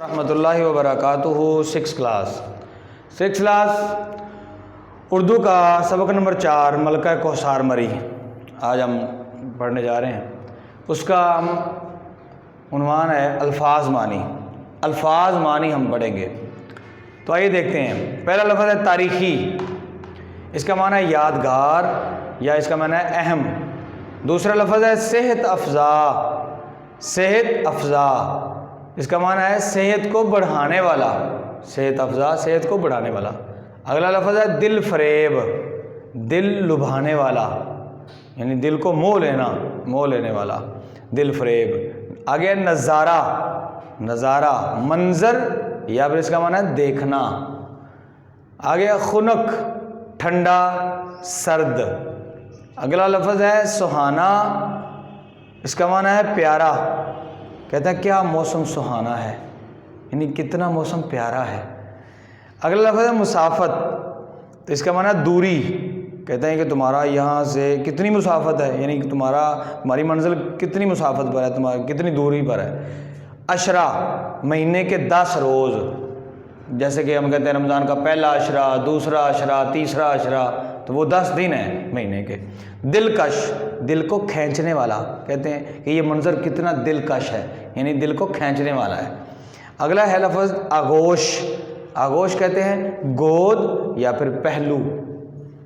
رحمۃ اللہ وبرکاتہ۔ Six class Urdu کا سبق نمبر 4 ملکہ کوثر مری آج ہم پڑھنے جا رہے ہیں۔ اس کا عنوان ہے الفاظ معنی۔ الفاظ معنی ہم پڑھیں گے، تو آئیے دیکھتے ہیں۔ پہلا لفظ ہے تاریخی، اس کا معنی ہے یادگار یا اس کا معنی ہے اہم۔ دوسرا لفظ ہے صحت افزا۔ صحت افزا اس کا معنی ہے صحت کو بڑھانے والا۔ صحت افزا صحت کو بڑھانے والا۔ اگلا لفظ ہے دل فریب، دل لبھانے والا، یعنی دل کو موہ لینے والا، دل فریب۔ آگے نظارہ، نظارہ منظر یا پھر اس کا معنی ہے دیکھنا۔ آگے خنک، ٹھنڈا سرد۔ اگلا لفظ ہے سہانا، اس کا معنی ہے پیارا۔ کہتا ہے کیا موسم سہانا ہے، یعنی کتنا موسم پیارا ہے۔ اگلا لفظ ہے مسافت، تو اس کا معنی ہے دوری۔ کہتے ہیں کہ تمہارا یہاں سے کتنی مسافت ہے، یعنی کہ تمہاری منزل کتنی مسافت پر ہے، تمہاری کتنی دوری پر ہے۔ عشرہ مہینے کے 10 روز، جیسے کہ ہم کہتے ہیں رمضان کا پہلا عشرہ، دوسرا عشرہ، تیسرا عشرہ، تو وہ 10 دن ہیں مہینے کے۔ دلکش دل کو کھینچنے والا، کہتے ہیں کہ یہ منظر کتنا دلکش ہے، یعنی دل کو کھینچنے والا ہے۔ اگلا ہے لفظ آغوش۔ آغوش کہتے ہیں گود یا پھر پہلو۔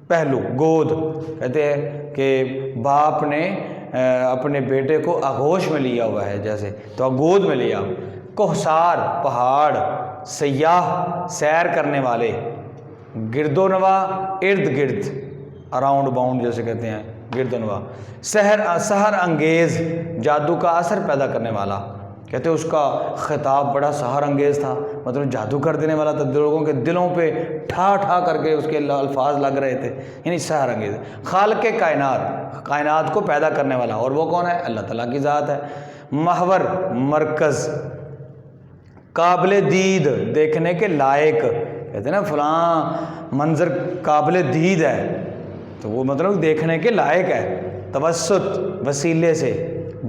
پہلو گود، کہتے ہیں کہ باپ نے اپنے بیٹے کو آغوش میں لیا ہوا ہے، جیسے تو گود میں لیا۔ کوہسار پہاڑ، سیاح سیر کرنے والے، گرد و نواح ارد گرد، اراؤنڈ باؤنڈ جیسے کہتے ہیں، گرد و نواح۔ سحر انگیز جادو کا اثر پیدا کرنے والا، کہتے ہیں اس کا خطاب بڑا سحر انگیز تھا، مطلب جادو کر دینے والا تھا، لوگوں کے دلوں پہ ٹھا ٹھا کر کے اس کے الفاظ لگ رہے تھے، یعنی سحر انگیز۔ خالق کائنات کائنات کو پیدا کرنے والا، اور وہ کون ہے؟ اللہ تعالیٰ کی ذات ہے۔ محور مرکز۔ قابل دید دیکھنے کے لائق، کہتے ہیں نا فلاں منظر قابل دید ہے، تو وہ مطلب دیکھنے کے لائق ہے۔ توسط وسیلے سے۔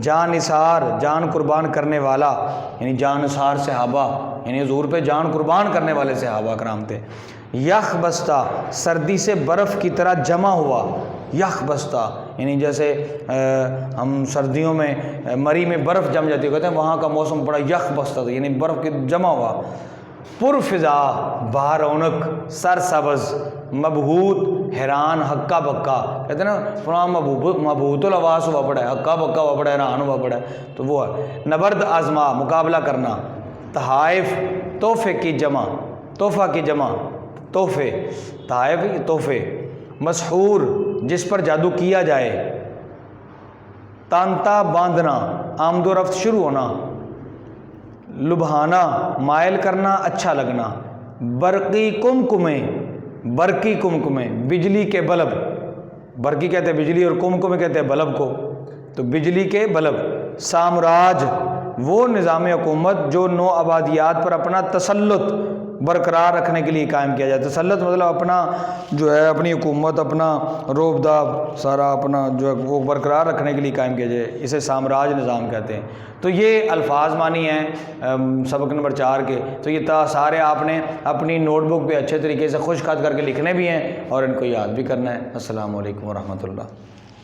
جان نثار جان قربان کرنے والا، یعنی جان نثار صحابہ، یعنی حضور پہ جان قربان کرنے والے صحابہ کرام تھے۔ یخ بستہ سردی سے برف کی طرح جمع ہوا۔ یخ بستہ یعنی جیسے ہم سردیوں میں مری میں برف جم جاتی ہے، کہتے ہیں وہاں کا موسم بڑا یخ بستہ تھا، یعنی برف کی جمع ہوا۔ پرفضا بارونق سرسبز، مبہوت حیران ہکا بکا، کہتے ہیں نا فلاں مبہوت الحواس ہوا پڑا ہے، ہکا بکا ہوا پڑا ہے، حیران ہوا پڑا ہے، تو وہ ہے۔ نبرد آزما مقابلہ کرنا۔ تحائف تحفے کی جمع، تحفہ کی جمع تحفے، تحائف تحفے۔ مسحور جس پر جادو کیا جائے۔ تانتا باندھنا آمد و رفت شروع ہونا۔ لبھانا مائل کرنا، اچھا لگنا۔ برقی کمکمے، برقی کمکمے بجلی کے بلب، برقی کہتے ہیں بجلی اور کمکمے کہتے ہیں بلب کو، تو بجلی کے بلب۔ سامراج وہ نظام حکومت جو نو آبادیات پر اپنا تسلط برقرار رکھنے کے لیے قائم کیا جائے۔ تسلط مطلب اپنا جو ہے اپنی حکومت، اپنا روب داب سارا اپنا جو ہے وہ برقرار رکھنے کے لیے قائم کیا جائے، اسے سامراج نظام کہتے ہیں۔ تو یہ الفاظ معنی ہیں سبق نمبر 4 کے، تو یہ سارے آپ نے اپنی نوٹ بک پہ اچھے طریقے سے خوش خط کر کے لکھنے بھی ہیں اور ان کو یاد بھی کرنا ہے۔ السلام علیکم ورحمۃ اللہ۔